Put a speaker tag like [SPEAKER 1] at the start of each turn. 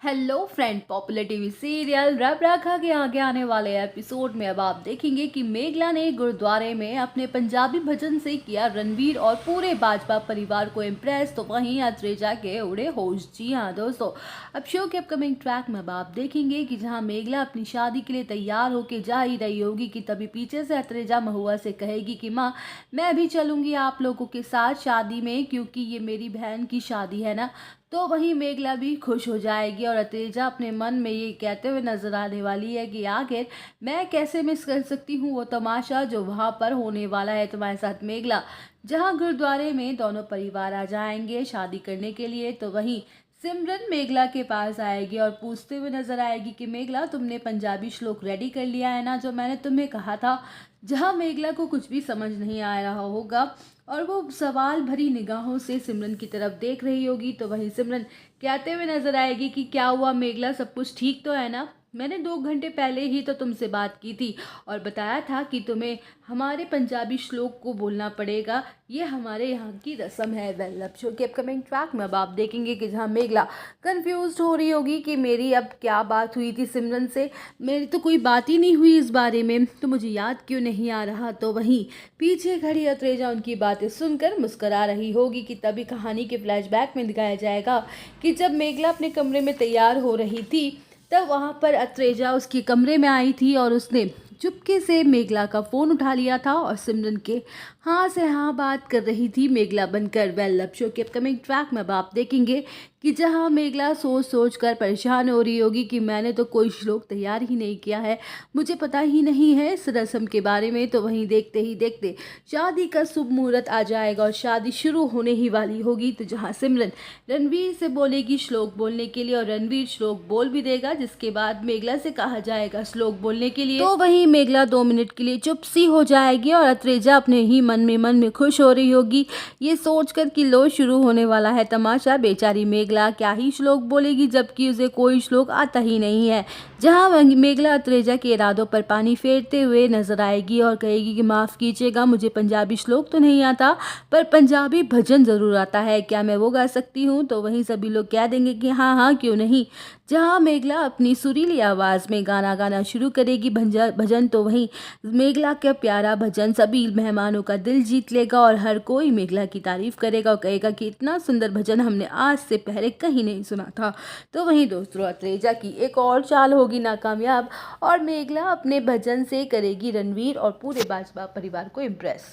[SPEAKER 1] Hello friend, popular TV serial रब राखा के आगे आने वाले एपिसोड में अब आप देखेंगे कि मेघला ने गुरुद्वारे में अपने पंजाबी भजन से किया रणवीर और पूरे भाजपा परिवार को इम्प्रेस। तो वहीं अत्रेजा के उड़े होश। जी हाँ दोस्तों, अब शो के अपकमिंग ट्रैक में अब आप देखेंगे कि जहां मेघला अपनी शादी के लिए तैयार होकर जा ही रही होगी कि तभी पीछे से अत्रेजा महुआ से कहेगी कि माँ, मैं भी चलूंगी आप लोगों के साथ शादी में, क्योंकि ये मेरी बहन की शादी है ना। तो वहीं मेघला भी खुश हो जाएगी और अत्रेजा अपने मन में ये कहते हुए नजर आने वाली है कि आखिर मैं कैसे मिस कर सकती हूँ वो तमाशा जो वहाँ पर होने वाला है तुम्हारे साथ मेघला, जहाँ गुरुद्वारे में दोनों परिवार आ जाएंगे शादी करने के लिए। तो वहीं सिमरन मेघला के पास आएगी और पूछते हुए नजर आएगी कि मेघला, तुमने पंजाबी श्लोक रेडी कर लिया है ना, जो मैंने तुम्हें कहा था। जहाँ मेघला को कुछ भी समझ नहीं आ रहा होगा और वो सवाल भरी निगाहों से सिमरन की तरफ देख रही होगी। तो वहीं सिमरन कहते हुए नजर आएगी कि क्या हुआ मेघला, सब कुछ ठीक तो है ना। मैंने 2 घंटे पहले ही तो तुमसे बात की थी और बताया था कि तुम्हें हमारे पंजाबी श्लोक को बोलना पड़ेगा, ये हमारे यहाँ की रस्म है। वेल, अब शो के अपकमिंग ट्रैक में अब आप देखेंगे कि जहाँ मेघला कंफ्यूज हो रही होगी कि मेरी अब क्या बात हुई थी सिमरन से, मेरी तो कोई बात ही नहीं हुई इस बारे में, तो मुझे याद क्यों नहीं आ रहा। तो वहीं पीछे खड़ी अत्रेजा उनकी बातें सुनकर मुस्करा रही होगी कि तभी कहानी के फ्लैशबैक में दिखाया जाएगा कि जब मेघला अपने कमरे में तैयार हो रही थी तब वहाँ पर अत्रेजा उसके कमरे में आई थी और उसने चुपके से मेघला का फ़ोन उठा लिया था और सिमरन के हाँ से हाँ बात कर रही थी मेघला बनकर। वेल, अब शो के अपकमिंग ट्रैक में अब आप देखेंगे कि जहाँ मेघला सोच सोच कर परेशान हो रही होगी कि मैंने तो कोई श्लोक तैयार ही नहीं किया है, मुझे पता ही नहीं है इस रस्म के बारे में। तो वहीं देखते ही देखते शादी का शुभ मुहूर्त आ जाएगा और शादी शुरू होने ही वाली होगी। तो जहाँ सिमरन रणवीर से बोलेगी श्लोक बोलने के लिए और रणवीर श्लोक बोल भी देगा, जिसके बाद मेघला से कहा जाएगा श्लोक बोलने के लिए। तो वहीं मेघला 2 मिनट के लिए चुप सी हो जाएगी और अत्रेजा अपने ही मन में खुश हो रही होगी, ये सोचकर कि लो शुरू होने वाला है तमाशा। बेचारी मेघला क्या ही श्लोक बोलेगी जबकि उसे कोई श्लोक आता ही नहीं है। जहां मेघला अत्रेजा के इरादों पर पानी फेरते हुए नजर आएगी और कहेगी कि माफ़ कीजिएगा, मुझे पंजाबी श्लोक तो नहीं आता पर पंजाबी भजन ज़रूर आता है, क्या मैं वो गा सकती हूँ। तो वहीं सभी लोग कह देंगे कि हाँ हाँ क्यों नहीं। जहाँ मेघला अपनी सुरीली आवाज़ में गाना गाना शुरू करेगी भजन, तो वहीं मेघला का प्यारा भजन सभी मेहमानों का दिल जीत लेगा और हर कोई मेघला की तारीफ करेगा और कहेगा कि इतना सुंदर भजन हमने आज से पहले कहीं नहीं सुना था। तो वहीं दोस्तों अत्रेजा की एक और चाल होगी नाकामयाब और मेघला अपने भजन से करेगी रणवीर और पूरे भाजपा परिवार को इम्प्रेस।